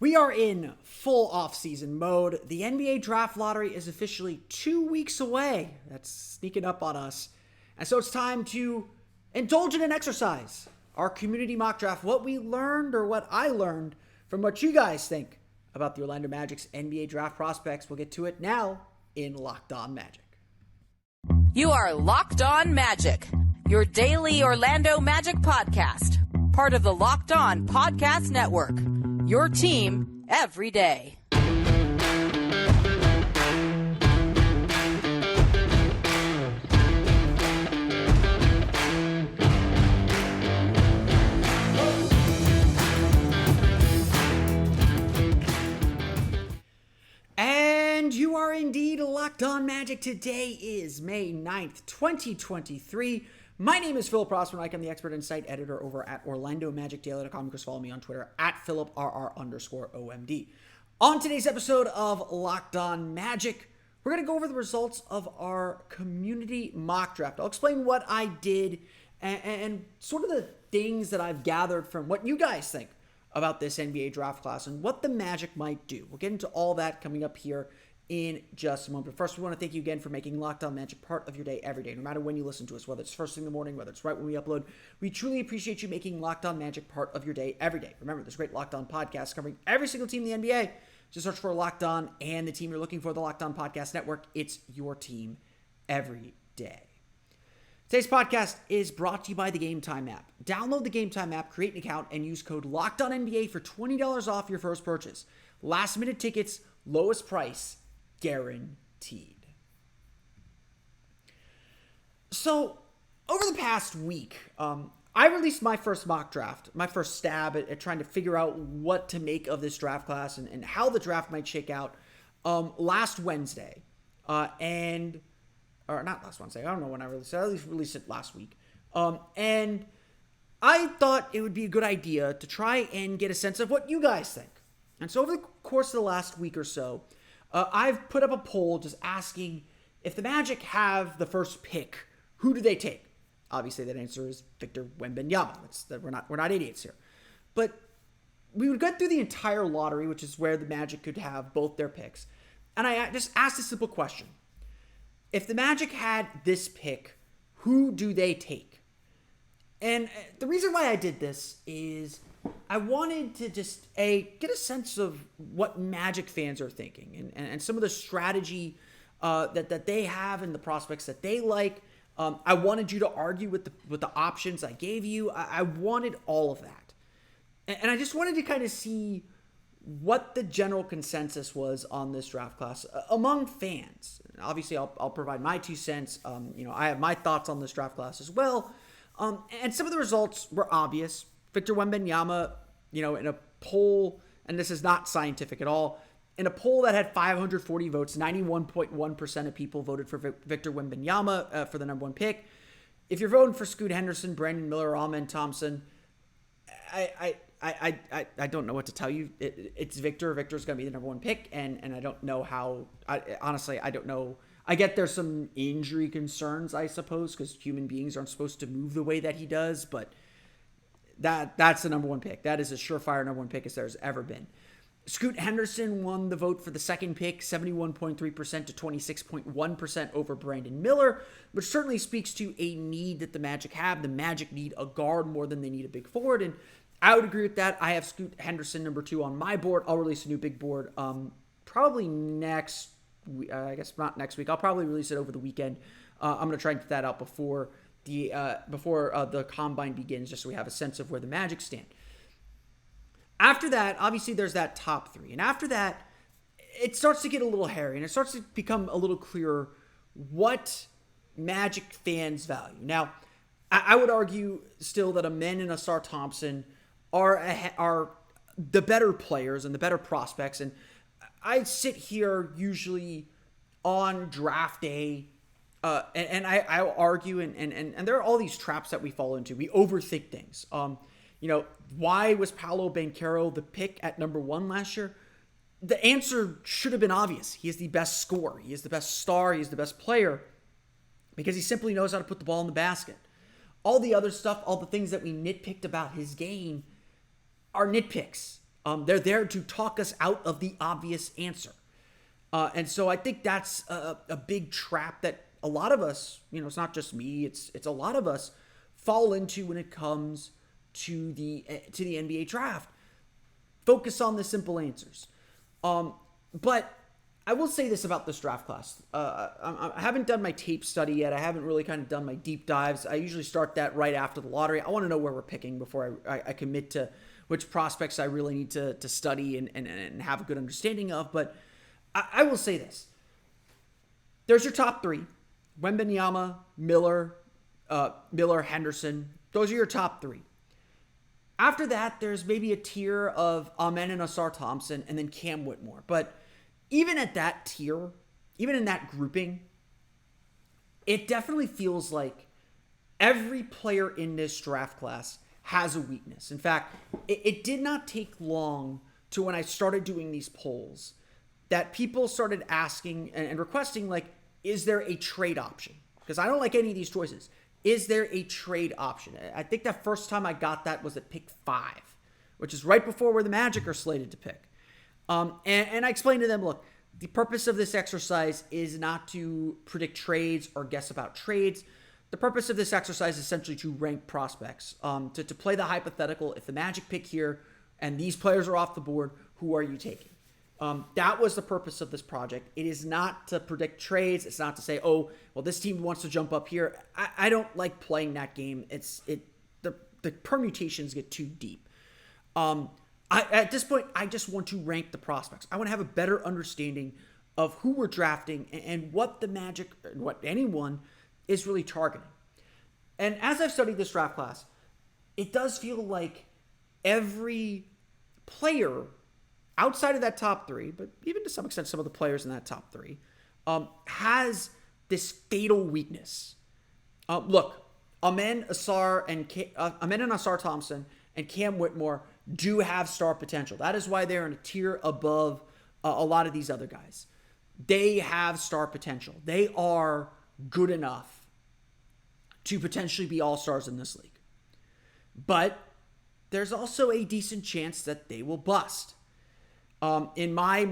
We are in full off-season mode. The NBA Draft Lottery is officially 2 weeks away. That's sneaking up on us. And so it's time to indulge in an exercise. Our community mock draft, what we learned or what I learned from what you guys think about the Orlando Magic's NBA draft prospects. We'll get to it now in Locked On Magic. You are Locked On Magic, your daily Orlando Magic podcast. Part of the Locked On Podcast Network. Your team every day. And you are indeed Locked On Magic. Today is May 9th, 2023. My name is Philip Rossman. I'm the expert insight editor over at OrlandoMagicDaily.com. You can follow me on Twitter at PhilipRR_OMD. On today's episode of Locked On Magic, we're going to go over the results of our community mock draft. I'll explain what I did and sort of the things that I've gathered from what you guys think about this NBA draft class and what the Magic might do. We'll get into all that coming up here in just a moment. But first, we want to thank you again for making Locked On Magic part of your day every day, no matter when you listen to us, whether it's first thing in the morning, whether it's right when we upload. We truly appreciate you making Locked On Magic part of your day every day. Remember, there's great Locked On podcasts covering every single team in the NBA. Just search for Locked On and the team you're looking for, the Locked On Podcast Network. It's your team every day. Today's podcast is brought to you by the Gametime app. Download the Gametime app, create an account, and use code LOCKEDONNBA for $20 off your first purchase. Last minute tickets, lowest price, guaranteed. So, over the past week, I released my first mock draft, my first stab at trying to figure out what to make of this draft class and how the draft might shake out last Wednesday. Or not last Wednesday, I don't know when I released it. I at least released it last week. And I thought it would be a good idea to try and get a sense of what you guys think. And so over the course of the last week or so, I've put up a poll just asking if the Magic have the first pick, who do they take? Obviously, that answer is Victor Wembanyama. We're not idiots here. But we would go through the entire lottery, which is where the Magic could have both their picks. And I just asked a simple question. If the Magic had this pick, who do they take? And the reason why I did this is I wanted to just, get a sense of what Magic fans are thinking and some of the strategy that they have and the prospects that they like. I wanted you to argue with the options I gave you. I wanted all of that. And I just wanted to kind of see what the general consensus was on this draft class among fans. Obviously, I'll provide my 2 cents. I have my thoughts on this draft class as well. And some of the results were obvious. Victor Wembanyama, in a poll, and this is not scientific at all, in a poll that had 540 votes, 91.1% of people voted for Victor Wembanyama for the number one pick. If you're voting for Scoot Henderson, Brandon Miller, or Amen Thompson, I don't know what to tell you. It's Victor. Victor's going to be the number one pick, and I don't know how. Honestly, I don't know. I get there's some injury concerns, I suppose, because human beings aren't supposed to move the way that he does, but that's the number one pick. That is a surefire number one pick as there's ever been. Scoot Henderson won the vote for the second pick, 71.3% to 26.1% over Brandon Miller, which certainly speaks to a need that the Magic have. The Magic need a guard more than they need a big forward, and I would agree with that. I have Scoot Henderson number 2 on my board. I'll release a new big board probably next week. I guess not next week. I'll probably release it over the weekend. I'm going to try and get that out before the combine begins, just so we have a sense of where the Magic stand. After that, obviously, there's that top 3. And after that, it starts to get a little hairy, and it starts to become a little clearer what Magic fans value. Now, I would argue still that Amen and Asar Thompson are the better players and the better prospects. And I sit here usually on draft day, and I'll argue, and there are all these traps that we fall into. We overthink things. Why was Paolo Banchero the pick at number 1 last year? The answer should have been obvious. He is the best scorer. He is the best star. He is the best player because he simply knows how to put the ball in the basket. All the other stuff, all the things that we nitpicked about his game are nitpicks. They're there to talk us out of the obvious answer. And so I think that's a big trap that a lot of us, it's not just me, it's a lot of us fall into when it comes to the NBA draft. Focus on the simple answers. But I will say this about this draft class. I haven't done my tape study yet. I haven't really kind of done my deep dives. I usually start that right after the lottery. I want to know where we're picking before I commit to which prospects I really need to study and have a good understanding of. But I will say this. There's your top three. Wembanyama, Miller, Henderson. Those are your top three. After that, there's maybe a tier of Amen and Asar Thompson and then Cam Whitmore. But even at that tier, even in that grouping, it definitely feels like every player in this draft class has a weakness. In fact, it did not take long to when I started doing these polls that people started asking and requesting, like, is there a trade option? Because I don't like any of these choices. Is there a trade option? I think the first time I got that was at pick 5, which is right before where the Magic are slated to pick. And I explained to them, look, the purpose of this exercise is not to predict trades or guess about trades. The purpose of this exercise is essentially to rank prospects, to play the hypothetical. If the Magic pick here and these players are off the board, who are you taking? That was the purpose of this project. It is not to predict trades. It's not to say, oh, well, this team wants to jump up here. I don't like playing that game. The permutations get too deep. At this point, I just want to rank the prospects. I want to have a better understanding of who we're drafting and what the Magic, what anyone is really targeting. And as I've studied this draft class, it does feel like every player outside of that top three, but even to some extent, some of the players in that top three, has this fatal weakness. Look, Amen and Asar Thompson and Cam Whitmore do have star potential. That is why they're in a tier above a lot of these other guys. They have star potential. They are good enough to potentially be all-stars in this league. But there's also a decent chance that they will bust. In my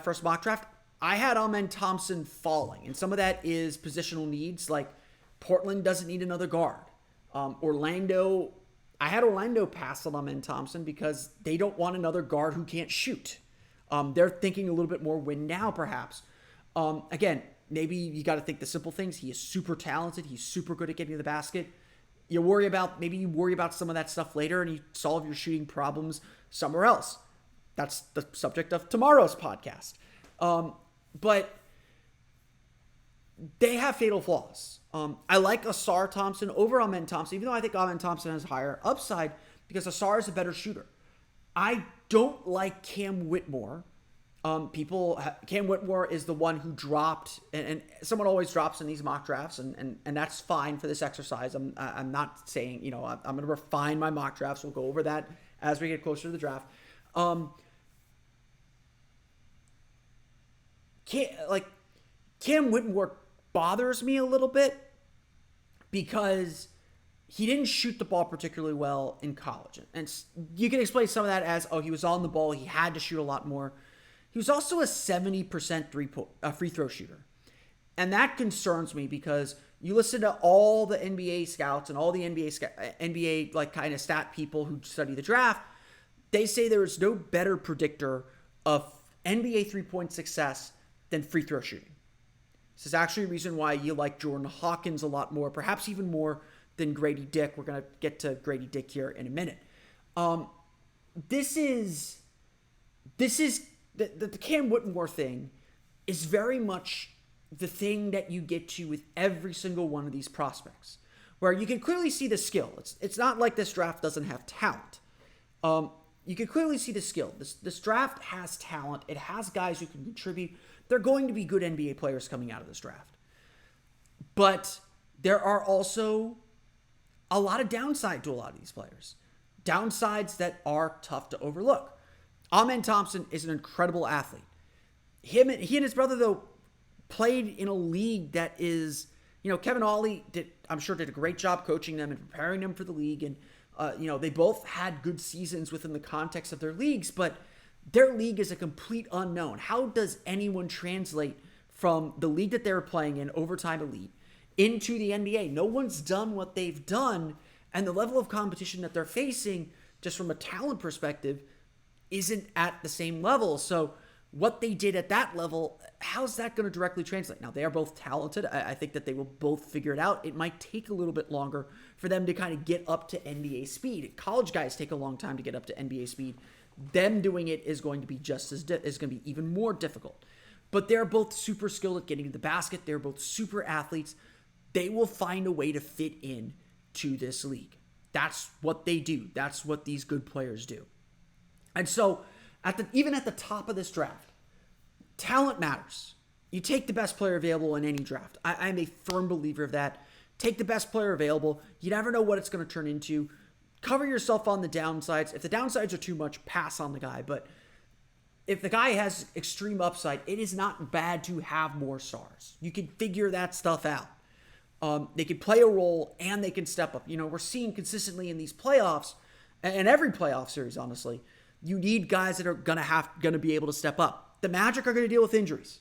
first mock draft, I had Amen Thompson falling. And some of that is positional needs, like Portland doesn't need another guard. I had Orlando pass on Amen Thompson because they don't want another guard who can't shoot. They're thinking a little bit more win now, perhaps. Again, maybe you got to think the simple things. He is super talented. He's super good at getting to the basket. You worry about some of that stuff later and you solve your shooting problems somewhere else. That's the subject of tomorrow's podcast. But they have fatal flaws. I like Asar Thompson over Amen Thompson, even though I think Amen Thompson has higher upside because Asar is a better shooter. I don't like Cam Whitmore. Cam Whitmore is the one who dropped, and someone always drops in these mock drafts, and that's fine for this exercise. I'm not saying, I'm going to refine my mock drafts. We'll go over that as we get closer to the draft. Cam Whitmore bothers me a little bit because he didn't shoot the ball particularly well in college. And you can explain some of that as, he was on the ball. He had to shoot a lot more. He was also a 70% free throw shooter. And that concerns me because you listen to all the NBA scouts and all the NBA like kind of stat people who study the draft. They say there is no better predictor of NBA three-point success than free throw shooting. This is actually a reason why you like Jordan Hawkins a lot more, perhaps even more than Grady Dick. We're going to get to Grady Dick here in a minute. This is the Cam Whitmore thing is very much the thing that you get to with every single one of these prospects, where you can clearly see the skill. It's not like this draft doesn't have talent. You can clearly see the skill. This draft has talent. It has guys who can contribute. They're going to be good NBA players coming out of this draft. But there are also a lot of downside to a lot of these players. Downsides that are tough to overlook. Amen Thompson is an incredible athlete. He and his brother, though, played in a league that is, Kevin Ollie did a great job coaching them and preparing them for the league. And They both had good seasons within the context of their leagues, but their league is a complete unknown. How does anyone translate from the league that they're playing in, Overtime Elite, into the NBA? No one's done what they've done, and the level of competition that they're facing, just from a talent perspective, isn't at the same level. So what they did at that level, how's that going to directly translate? Now, they are both talented. I think that they will both figure it out. It might take a little bit longer for them to kind of get up to NBA speed. College guys take a long time to get up to NBA speed. Them doing it is going to be is going to be even more difficult. But they're both super skilled at getting to the basket. They're both super athletes. They will find a way to fit in to this league. That's what they do. That's what these good players do. And so, even at the top of this draft, talent matters. You take the best player available in any draft. I'm a firm believer of that. Take the best player available. You never know what it's going to turn into. Cover yourself on the downsides. If the downsides are too much, pass on the guy. But if the guy has extreme upside, it is not bad to have more stars. You can figure that stuff out. They can play a role and they can step up. We're seeing consistently in these playoffs, and every playoff series, honestly, you need guys that are gonna be able to step up. The Magic are going to deal with injuries.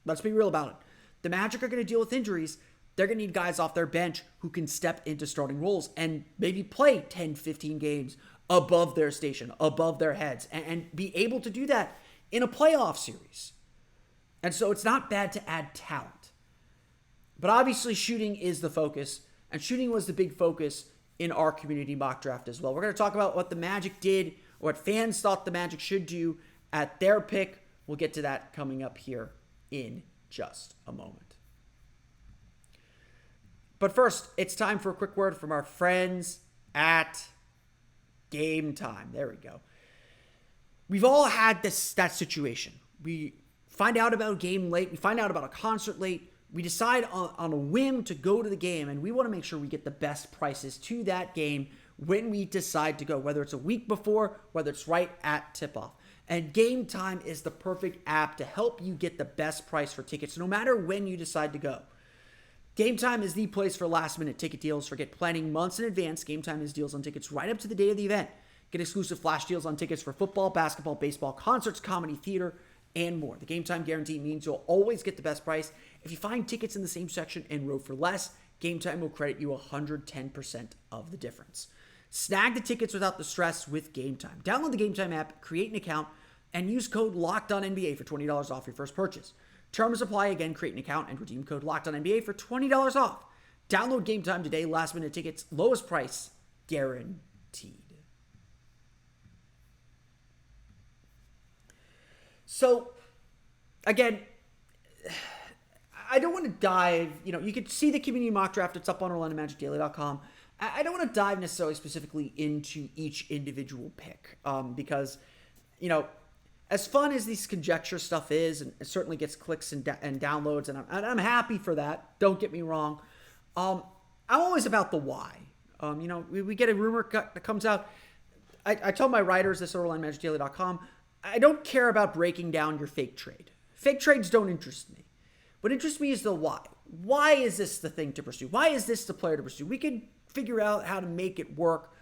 Let's be real about it. The Magic are going to deal with injuries. They're going to need guys off their bench who can step into starting roles and maybe play 10, 15 games above their station, above their heads, and be able to do that in a playoff series. And so it's not bad to add talent. But obviously shooting is the focus, and shooting was the big focus in our community mock draft as well. We're going to talk about what the Magic did, or what fans thought the Magic should do at their pick. We'll get to that coming up here in just a moment. But first, it's time for a quick word from our friends at Gametime. There we go. We've all had that situation. We find out about a game late. We find out about a concert late. We decide on a whim to go to the game, and we want to make sure we get the best prices to that game when we decide to go, whether it's a week before, whether it's right at tip-off. And Gametime is the perfect app to help you get the best price for tickets, no matter when you decide to go. Gametime is the place for last-minute ticket deals. Forget planning months in advance. Gametime has deals on tickets right up to the day of the event. Get exclusive flash deals on tickets for football, basketball, baseball, concerts, comedy, theater, and more. The Gametime guarantee means you'll always get the best price. If you find tickets in the same section en route for less, Gametime will credit you 110% of the difference. Snag the tickets without the stress with Gametime. Download the Gametime app, create an account, and use code LOCKEDONNBA for $20 off your first purchase. Terms apply. Again, create an account and redeem code LOCKEDONNBA for $20 off. Download Gametime today. Last minute tickets, lowest price guaranteed. So, again, I don't want to dive, you can see the community mock draft. It's up on OrlandoMagicDaily.com. I don't want to dive necessarily specifically into each individual pick because, as fun as this conjecture stuff is, and it certainly gets clicks and downloads, and I'm happy for that. Don't get me wrong. I'm always about the why. We get a rumor that comes out. I tell my writers this at OrlandoMagicDaily.com, I don't care about breaking down your fake trade. Fake trades don't interest me. What interests me is the why. Why is this the thing to pursue? Why is this the player to pursue? We can figure out how to make it work,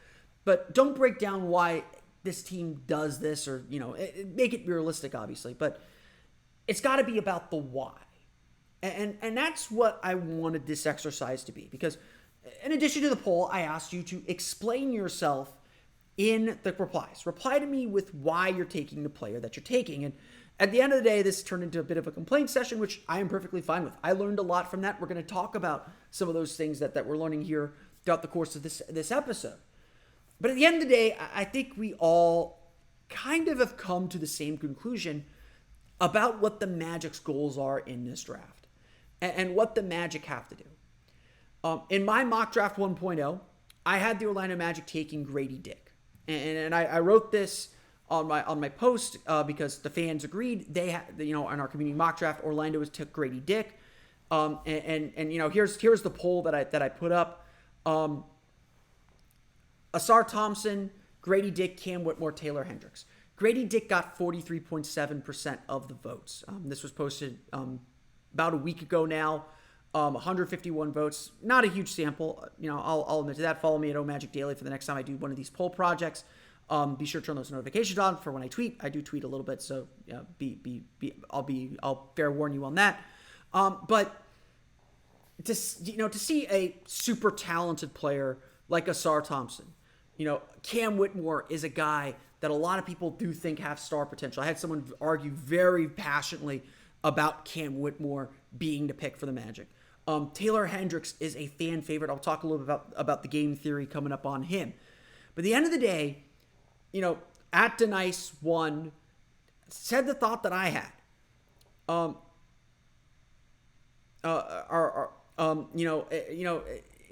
but don't break down why this team does this, or, make it realistic, obviously, but it's got to be about the why. And that's what I wanted this exercise to be, because in addition to the poll, I asked you to explain yourself in the replies. Reply to me with why you're taking the player that you're taking. And at the end of the day, this turned into a bit of a complaint session, which I am perfectly fine with. I learned a lot from that. We're going to talk about some of those things that we're learning here throughout the course of this episode. But at the end of the day, I think we all kind of have come to the same conclusion about what the Magic's goals are in this draft and what the Magic have to do. In my mock draft 1.0, I had the Orlando Magic taking Grady Dick. And I wrote this on my post because the fans agreed. They had, in our community mock draft, Orlando took Grady Dick. Here's the poll that I put up. Asar Thompson, Grady Dick, Cam Whitmore, Taylor Hendricks. Grady Dick got 43.7% of the votes. This was posted about a week ago now. 151 votes. Not a huge sample. I'll admit to that. Follow me at Magic Daily for the next time I do one of these poll projects. Be sure to turn those notifications on for when I tweet. I do tweet a little bit, so I'll fair warn you on that. But to see a super talented player like Asar Thompson, Cam Whitmore is a guy that a lot of people do think have star potential. I had someone argue very passionately about Cam Whitmore being the pick for the Magic. Taylor Hendricks is a fan favorite. I'll talk a little bit about the game theory coming up on him. But at the end of the day, at Denice one said the thought that I had. It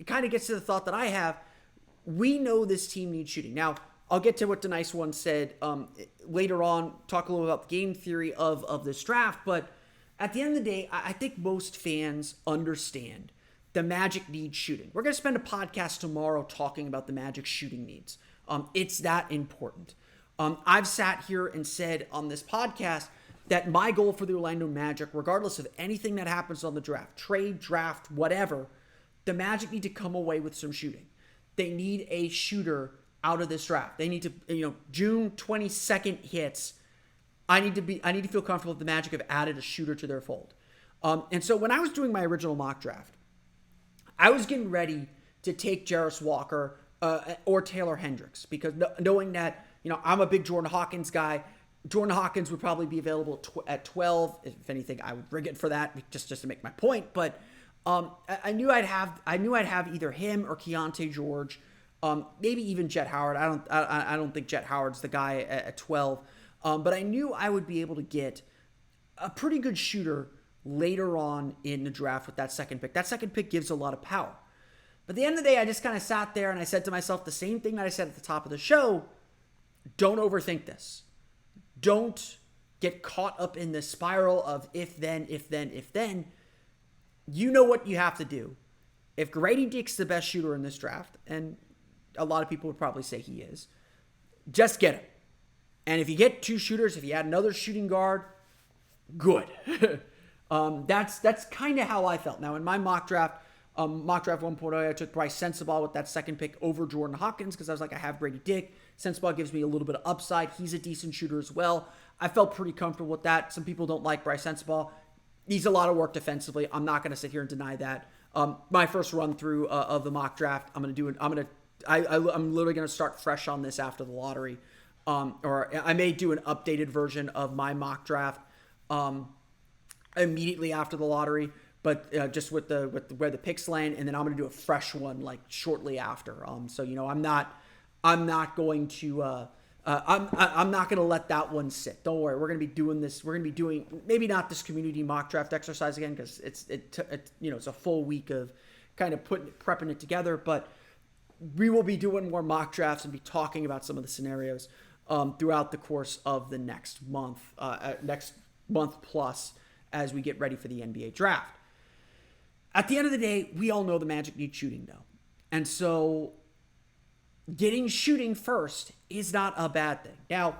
kind of gets to the thought that I have. We know this team needs shooting. Now, I'll get to what Denice one said later on, talk a little about the game theory of this draft, but at the end of the day, I think most fans understand the Magic needs shooting. We're going to spend a podcast tomorrow talking about the Magic shooting needs. It's that important. I've sat here and said on this podcast that my goal for the Orlando Magic, regardless of anything that happens on the draft, trade, draft, whatever, the Magic need to come away with some shooting. They need a shooter out of this draft. They need to, June 22nd hits. I need to feel comfortable that the Magic have added a shooter to their fold. And so when I was doing my original mock draft, I was getting ready to take Jarris Walker or Taylor Hendricks because knowing that, I'm a big Jordan Hawkins guy. Jordan Hawkins would probably be available at 12. If anything, I would rig it for that just to make my point. But I knew I'd have either him or Keontae George, maybe even Jet Howard. I don't think Jet Howard's the guy at 12. But I knew I would be able to get a pretty good shooter later on in the draft with that second pick. That second pick gives a lot of power. But at the end of the day, I just kind of sat there and I said to myself the same thing that I said at the top of the show. Don't overthink this. Don't get caught up in this spiral of if then. You know what you have to do. If Grady Dick's the best shooter in this draft, and a lot of people would probably say he is, just get him. And if you get two shooters, if you add another shooting guard, good. That's kind of how I felt. Now, in my mock draft 1.0, I took Bryce Sensabaugh with that second pick over Jordan Hawkins because I was like, I have Grady Dick. Sensabaugh gives me a little bit of upside. He's a decent shooter as well. I felt pretty comfortable with that. Some people don't like Bryce Sensabaugh. Needs a lot of work defensively. I'm not going to sit here and deny that. My first run through of the mock draft, I'm literally going to start fresh on this after the lottery. Or I may do an updated version of my mock draft immediately after the lottery, but just with where the picks land, and then I'm going to do a fresh one like shortly after. So I'm not going to let that one sit. Don't worry, we're going to be doing this. We're going to be doing maybe not this community mock draft exercise again because it's a full week of kind of prepping it together, but we will be doing more mock drafts and be talking about some of the scenarios throughout the course of the next month plus as we get ready for the NBA draft. At the end of the day, we all know the Magic need shooting though. And so getting shooting first is not a bad thing. Now,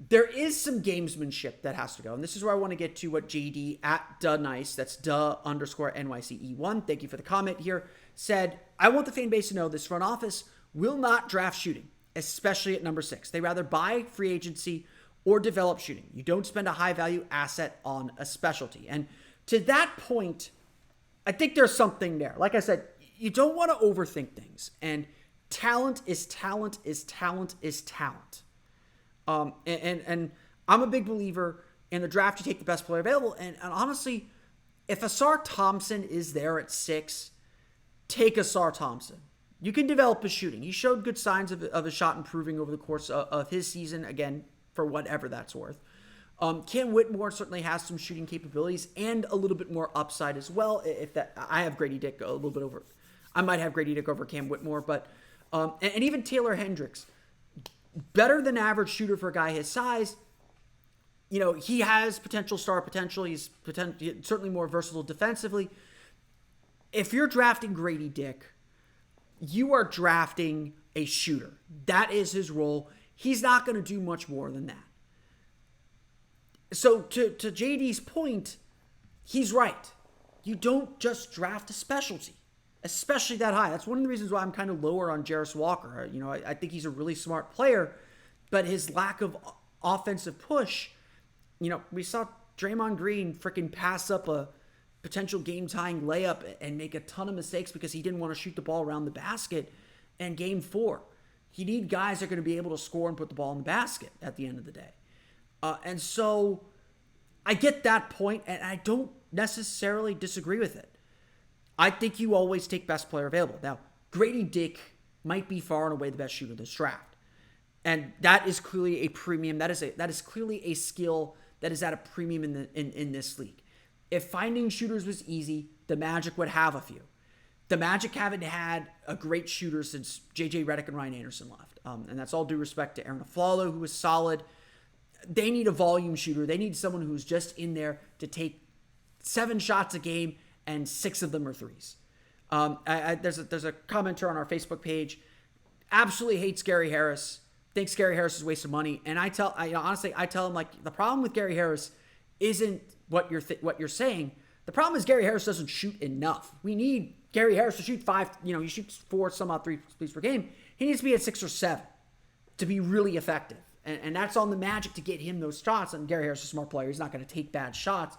there is some gamesmanship that has to go. And this is where I want to get to what JD at DaNice, that's _NYCE1, thank you for the comment here, said, I want the fan base to know this front office will not draft shooting, especially at number 6. They rather buy free agency or develop shooting. You don't spend a high value asset on a specialty. And to that point, I think there's something there. Like I said, you don't want to overthink things. And talent is talent is talent is talent. And I'm a big believer in the draft. You take the best player available. And honestly, if Asar Thompson is there at 6, take Asar Thompson. You can develop his shooting. He showed good signs of his shot improving over the course of his season, again, for whatever that's worth. Cam Whitmore certainly has some shooting capabilities and a little bit more upside as well. I have Grady Dick a little bit over. I might have Grady Dick over Cam Whitmore, but and even Taylor Hendricks, better than average shooter for a guy his size. He has star potential. He's certainly more versatile defensively. If you're drafting Grady Dick, you are drafting a shooter. That is his role. He's not going to do much more than that. So to JD's point, he's right. you don't just draft a specialty, especially that high. That's one of the reasons why I'm kind of lower on Jarris Walker. I think he's a really smart player, but his lack of offensive push, we saw Draymond Green freaking pass up a potential game-tying layup and make a ton of mistakes because he didn't want to shoot the ball around the basket in Game 4. You need guys that are going to be able to score and put the ball in the basket at the end of the day. And so I get that point, and I don't necessarily disagree with it. I think you always take best player available. Now, Grady Dick might be far and away the best shooter in this draft. And that is clearly a premium. That is clearly a skill that is at a premium in this league. If finding shooters was easy, the Magic would have a few. The Magic haven't had a great shooter since J.J. Redick and Ryan Anderson left. And that's all due respect to Aaron Aflalo, who was solid. They need a volume shooter. They need someone who's just in there to take 7 shots a game and 6 of them are threes. There's a commenter on our Facebook page, absolutely hates Gary Harris, thinks Gary Harris is a waste of money. And honestly, I tell him, like, the problem with Gary Harris isn't what you're saying. The problem is Gary Harris doesn't shoot enough. We need Gary Harris to shoot 5, he shoots 4 some odd threes per game. He needs to be at 6 or 7 to be really effective. And that's on the Magic to get him those shots. And Gary Harris is a smart player. He's not going to take bad shots.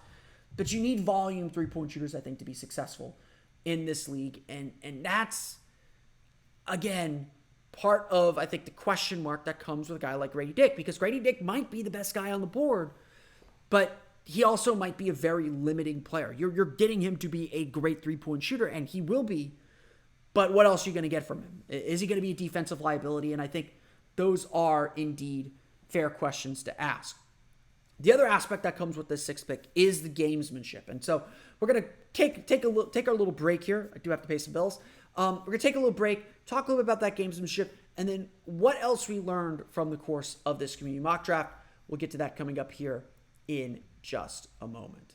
But you need volume three-point shooters, I think, to be successful in this league. And that's, again, part of, I think, the question mark that comes with a guy like Grady Dick. Because Grady Dick might be the best guy on the board, but he also might be a very limiting player. You're getting him to be a great three-point shooter, and he will be. But what else are you going to get from him? Is he going to be a defensive liability? And I think those are indeed fair questions to ask. The other aspect that comes with this 6th pick is the gamesmanship. And so we're going to take our little break here. I do have to pay some bills. We're going to take a little break, talk a little bit about that gamesmanship, and then what else we learned from the course of this community mock draft. We'll get to that coming up here in just a moment.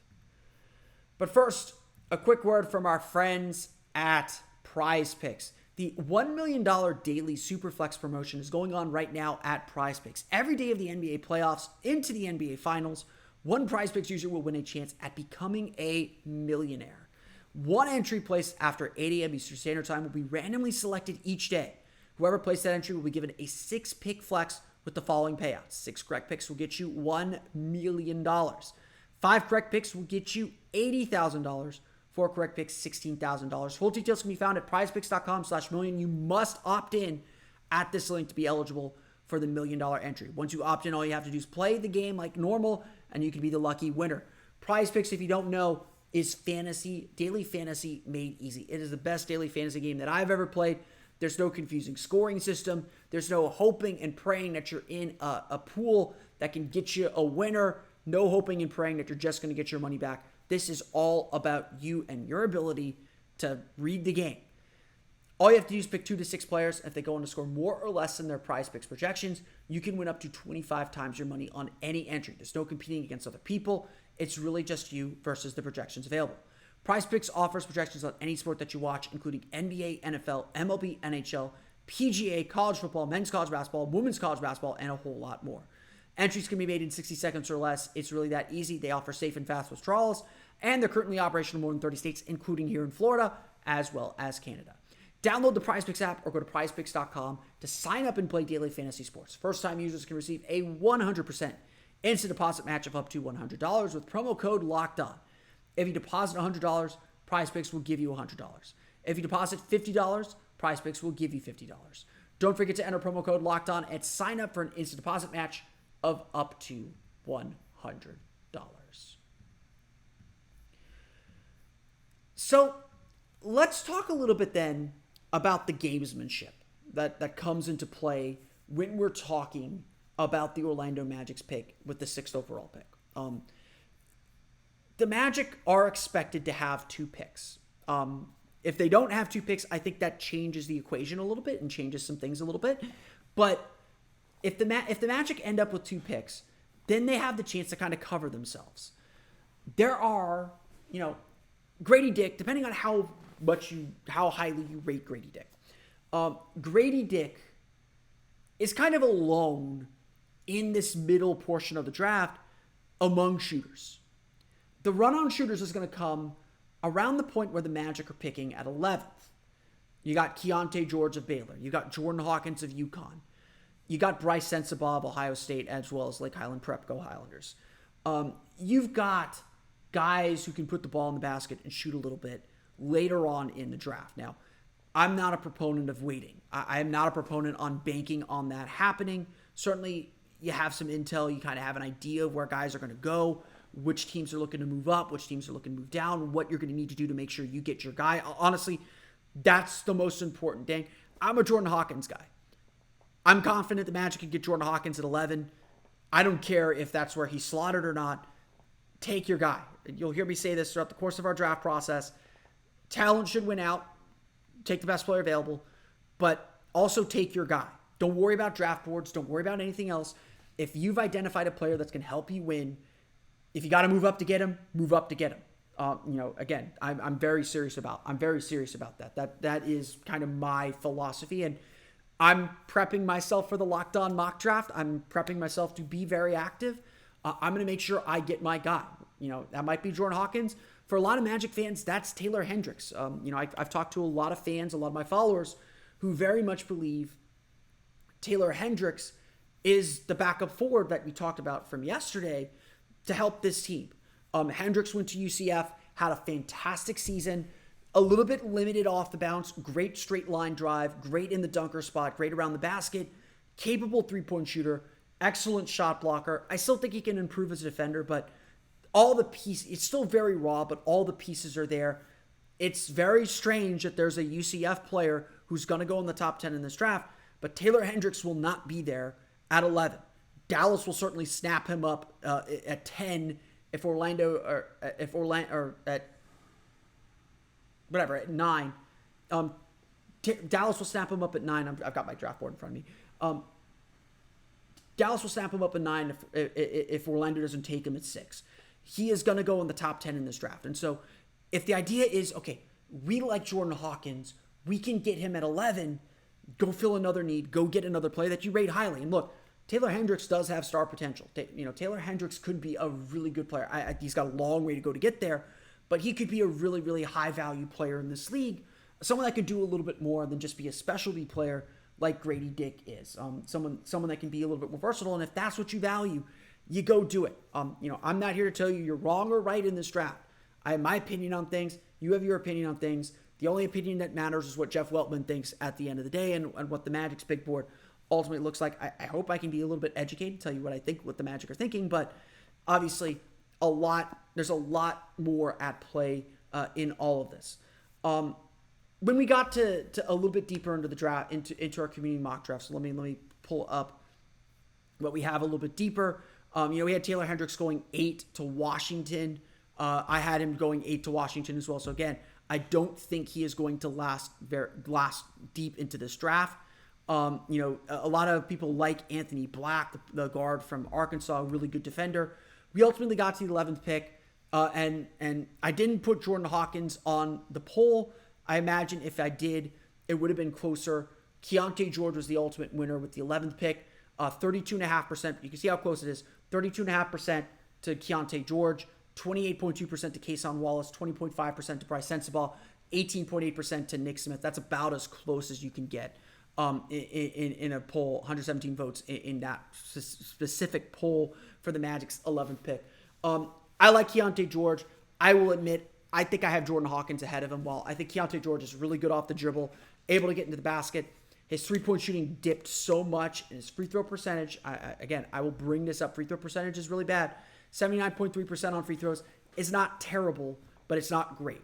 But first, a quick word from our friends at PrizePicks. The $1 million daily Superflex promotion is going on right now at PrizePicks. Every day of the NBA playoffs into the NBA Finals, one PrizePicks user will win a chance at becoming a millionaire. One entry placed after 8 a.m. Eastern Standard Time will be randomly selected each day. Whoever placed that entry will be given a 6-pick flex with the following payouts. 6 correct picks will get you $1 million. 5 correct picks will get you $80,000. 4 correct picks, $16,000. Full details can be found at prizepicks.com/million. You must opt in at this link to be eligible for the $1 million entry. Once you opt in, all you have to do is play the game like normal, and you can be the lucky winner. PrizePicks, if you don't know, is fantasy, daily fantasy made easy. It is the best daily fantasy game that I've ever played. There's no confusing scoring system. There's no hoping and praying that you're in a pool that can get you a winner. No hoping and praying that you're just going to get your money back. This is all about you and your ability to read the game. All you have to do is pick 2 to 6 players. If they go on to score more or less than their PrizePicks projections, you can win up to 25 times your money on any entry. There's no competing against other people. It's really just you versus the projections available. PrizePicks offers projections on any sport that you watch, including NBA, NFL, MLB, NHL, PGA, college football, men's college basketball, women's college basketball, and a whole lot more. Entries can be made in 60 seconds or less. It's really that easy. They offer safe and fast withdrawals, and they're currently operational in more than 30 states, including here in Florida, as well as Canada. Download the PrizePicks app or go to prizepicks.com to sign up and play daily fantasy sports. First-time users can receive a 100% instant deposit match of up to $100 with promo code LOCKEDON. If you deposit $100, PrizePicks will give you $100. If you deposit $50, PrizePicks will give you $50. Don't forget to enter promo code LOCKEDON and sign up for an instant deposit match of up to $100. So let's talk a little bit then about the gamesmanship that comes into play when we're talking about the Orlando Magic's pick with the 6th overall pick. The Magic are expected to have 2 picks. If they don't have 2 picks, I think that changes the equation a little bit and changes some things a little bit. But if the Magic end up with 2 picks, then they have the chance to kind of cover themselves. There are, Grady Dick, depending on how highly you rate Grady Dick. Grady Dick is kind of alone in this middle portion of the draft among shooters. The run on shooters is going to come around the point where the Magic are picking at 11th, you got Keontae George of Baylor. You got Jordan Hawkins of UConn. You got Bryce Sensabaugh of Ohio State, as well as Lake Highland Prep, go Highlanders. You've got guys who can put the ball in the basket and shoot a little bit later on in the draft. Now, I'm not a proponent of waiting. I am not a proponent on banking on that happening. Certainly, you have some intel. You kind of have an idea of where guys are going to go, which teams are looking to move up, which teams are looking to move down, what you're going to need to do to make sure you get your guy. Honestly, that's the most important thing. I'm a Jordan Hawkins guy. I'm confident the Magic can get Jordan Hawkins at 11. I don't care if that's where he's slotted or not. Take your guy. You'll hear me say this throughout the course of our draft process. Talent should win out. Take the best player available. But also take your guy. Don't worry about draft boards. Don't worry about anything else. If you've identified a player that's going to help you win, if you got to move up to get him, move up to get him. Again, I'm very serious about that. That is kind of my philosophy, and I'm prepping myself for the Locked On mock draft. I'm prepping myself to be very active. I'm going to make sure I get my guy. That might be Jordan Hawkins. For a lot of Magic fans, that's Taylor Hendricks. I've talked to a lot of fans, a lot of my followers, who very much believe Taylor Hendricks is the backup forward that we talked about from yesterday to help this team. Hendricks went to UCF, had a fantastic season, a little bit limited off the bounce, great straight line drive, great in the dunker spot, great around the basket, capable three-point shooter, excellent shot blocker. I still think he can improve as a defender, but all the pieces, it's still very raw, but all the pieces are there. It's very strange that there's a UCF player who's going to go in the top 10 in this draft, but Taylor Hendricks will not be there at 11. Dallas will certainly snap him up at 10 at 9. Dallas will snap him up at 9. I've got my draft board in front of me. Dallas will snap him up at 9 if Orlando doesn't take him at 6. He is going to go in the top 10 in this draft. And so if the idea is, okay, we like Jordan Hawkins, we can get him at 11, go fill another need, go get another player that you rate highly. And look, Taylor Hendricks does have star potential. Taylor Hendricks could be a really good player. He's got a long way to go to get there, but he could be a really, really high-value player in this league. Someone that could do a little bit more than just be a specialty player like Grady Dick is. Someone that can be a little bit more versatile, and if that's what you value, you go do it. I'm not here to tell you you're wrong or right in this draft. I have my opinion on things. You have your opinion on things. The only opinion that matters is what Jeff Weltman thinks at the end of the day and what the Magic's big board ultimately looks like. I hope I can be a little bit educated, tell you what I think, what the Magic are thinking, but obviously there's a lot more at play in all of this. When we got to a little bit deeper into the draft, into our community mock draft, so let me pull up what we have a little bit deeper. We had Taylor Hendricks going 8 to Washington. I had him going 8 to Washington as well. So again, I don't think he is going to last deep into this draft. A lot of people like Anthony Black, the guard from Arkansas, a really good defender. We ultimately got to the 11th pick, and I didn't put Jordan Hawkins on the poll. I imagine if I did, it would have been closer. Keontae George was the ultimate winner with the 11th pick, 32.5%. You can see how close it is. 32.5% to Keontae George, 28.2% to Kason Wallace, 20.5% to Bryce Sensabaugh, 18.8% to Nick Smith. That's about as close as you can get in a poll, 117 votes in that specific poll for the Magic's 11th pick. I like Keontae George. I will admit, I think I have Jordan Hawkins ahead of him. While I think Keontae George is really good off the dribble, able to get into the basket. His three-point shooting dipped so much, and his free throw percentage, I will bring this up. Free throw percentage is really bad. 79.3% on free throws is not terrible, but it's not great.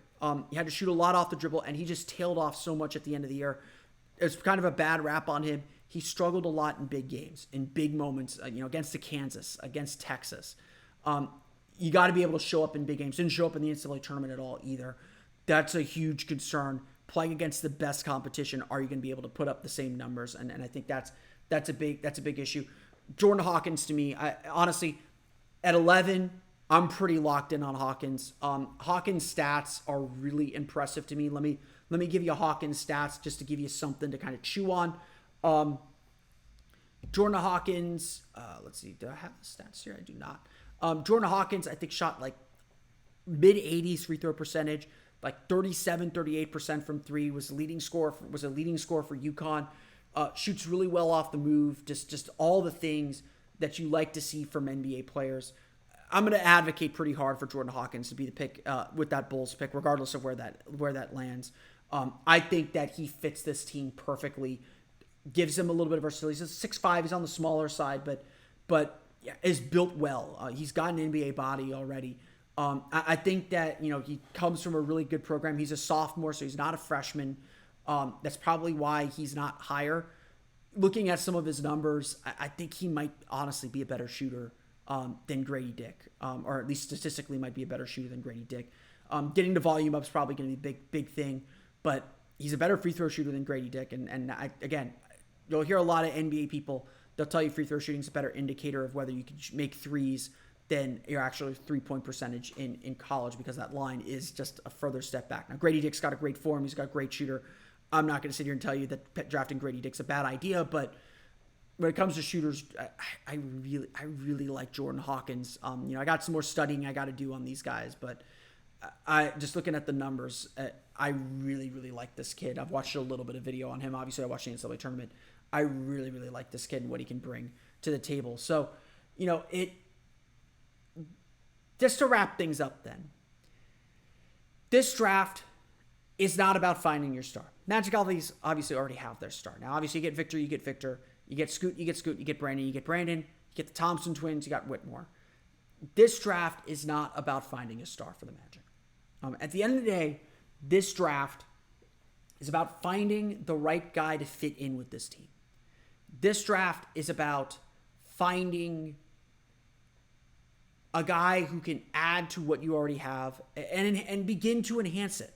He had to shoot a lot off the dribble, and he just tailed off so much at the end of the year. It's kind of a bad rap on him. He struggled a lot in big games, in big moments, against the Kansas, against Texas. You got to be able to show up in big games. Didn't show up in the NCAA tournament at all either. That's a huge concern. Playing against the best competition, are you going to be able to put up the same numbers? And I think that's a big issue. Jordan Hawkins, to me, honestly, at 11, I'm pretty locked in on Hawkins. Hawkins' stats are really impressive to me. Let me give you Hawkins' stats just to give you something to kind of chew on. Jordan Hawkins, let's see, do I have the stats here? I do not. Jordan Hawkins, I think, shot like mid-80s free throw percentage, like 38% from three, was a leading scorer for UConn. Shoots really well off the move, just all the things that you like to see from NBA players. I'm going to advocate pretty hard for Jordan Hawkins to be the pick with that Bulls pick, regardless of where that lands. I think that he fits this team perfectly, gives him a little bit of versatility. He's 6'5", he's on the smaller side, but yeah, is built well. He's got an NBA body already. I think that, he comes from a really good program. He's a sophomore, so he's not a freshman. That's probably why he's not higher. Looking at some of his numbers, I think he might honestly be a better shooter than Grady Dick, or at least statistically might be a better shooter than Grady Dick. Getting the volume up is probably going to be a big thing, but he's a better free throw shooter than Grady Dick. And again, you'll hear a lot of NBA people, they'll tell you free throw shooting is a better indicator of whether you can make threes than your actual 3-point percentage in college, because that line is just a further step back. Now, Grady Dick's got a great form. He's got a great shooter. I'm not going to sit here and tell you that drafting Grady Dick's a bad idea, but when it comes to shooters, I really like Jordan Hawkins. I got some more studying I got to do on these guys, but I just looking at the numbers, I really like this kid. I've watched a little bit of video on him. Obviously, I watched the NCAA tournament. I really like this kid and what he can bring to the table. So, just to wrap things up then, this draft is not about finding your star. Magic obviously already have their star. Now, obviously, you get Victor, you get Victor. You get Scoot, you get Brandon, you get Brandon. You get the Thompson twins, you got Whitmore. This draft is not about finding a star for the Magic. At the end of the day, this draft is about finding the right guy to fit in with this team. This draft is about finding a guy who can add to what you already have and begin to enhance it.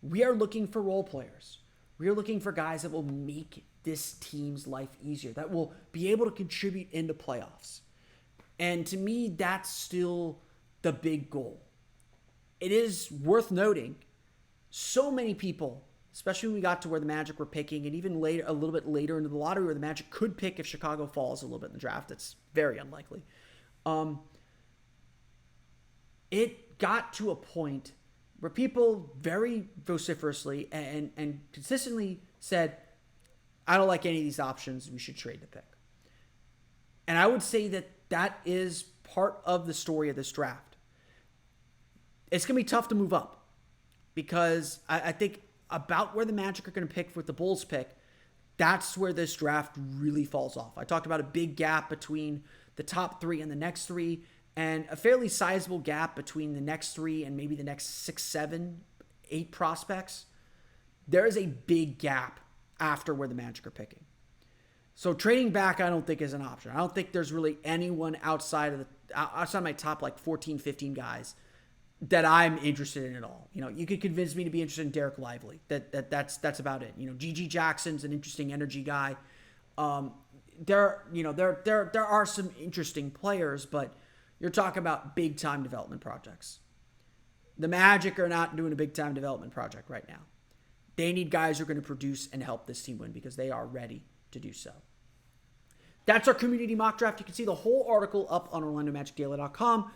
We are looking for role players. We are looking for guys that will make this team's life easier, that will be able to contribute into playoffs. And to me, that's still the big goal. It is worth noting, so many people, especially when we got to where the Magic were picking, and even later, a little bit later into the lottery where the Magic could pick if Chicago falls a little bit in the draft. It's very unlikely. It got to a point where people very vociferously and consistently said, I don't like any of these options, we should trade the pick. And I would say that is part of the story of this draft. It's going to be tough to move up, because I think about where the Magic are going to pick with the Bulls pick, that's where this draft really falls off. I talked about a big gap between the top three and the next three, and a fairly sizable gap between the next three and maybe the next 6, 7, 8 prospects. There is a big gap after where the Magic are picking. So trading back, I don't think is an option. I don't think there's really anyone outside my top like 14, 15 guys that I'm interested in at all. You could convince me to be interested in Derek Lively. That's about it. Gigi Jackson's an interesting energy guy. There are some interesting players, but you're talking about big time development projects. The Magic are not doing a big time development project right now. They need guys who are going to produce and help this team win, because they are ready to do so. That's our community mock draft. You can see the whole article up on OrlandoMagicDaily.com.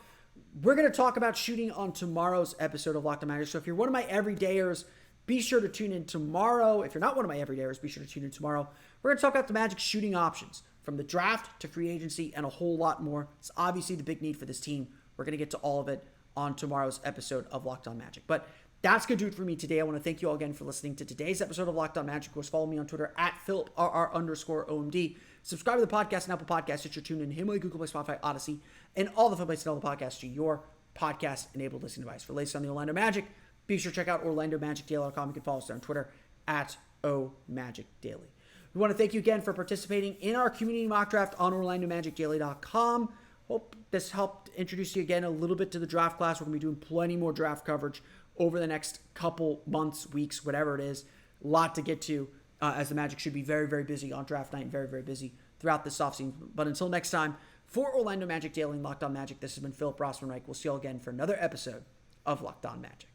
We're going to talk about shooting on tomorrow's episode of Locked On Magic. So if you're one of my everydayers, be sure to tune in tomorrow. If you're not one of my everydayers, be sure to tune in tomorrow. We're going to talk about the Magic shooting options, from the draft to free agency and a whole lot more. It's obviously the big need for this team. We're going to get to all of it on tomorrow's episode of Locked On Magic. But that's going to do it for me today. I want to thank you all again for listening to today's episode of Locked On Magic. Of course, follow me on Twitter at PhilipRR_OMD. Subscribe to the podcast and Apple Podcasts, Stitcher, TuneIn, Himalaya, Google Play, Spotify, Odyssey, and all the fun places to all the podcasts to your podcast-enabled listening device. For latest on the Orlando Magic, be sure to check out OrlandoMagicDaily.com. You can follow us there on Twitter at OMagicDaily. We want to thank you again for participating in our community mock draft on OrlandoMagicDaily.com. Hope this helped introduce you again a little bit to the draft class. We're going to be doing plenty more draft coverage over the next couple months, weeks, whatever it is. A lot to get to, as the Magic should be very, very busy on draft night and very, very busy throughout this offseason. But until next time, for Orlando Magic Daily and Locked On Magic, this has been Philip Rossman-Reich. We'll see you all again for another episode of Locked On Magic.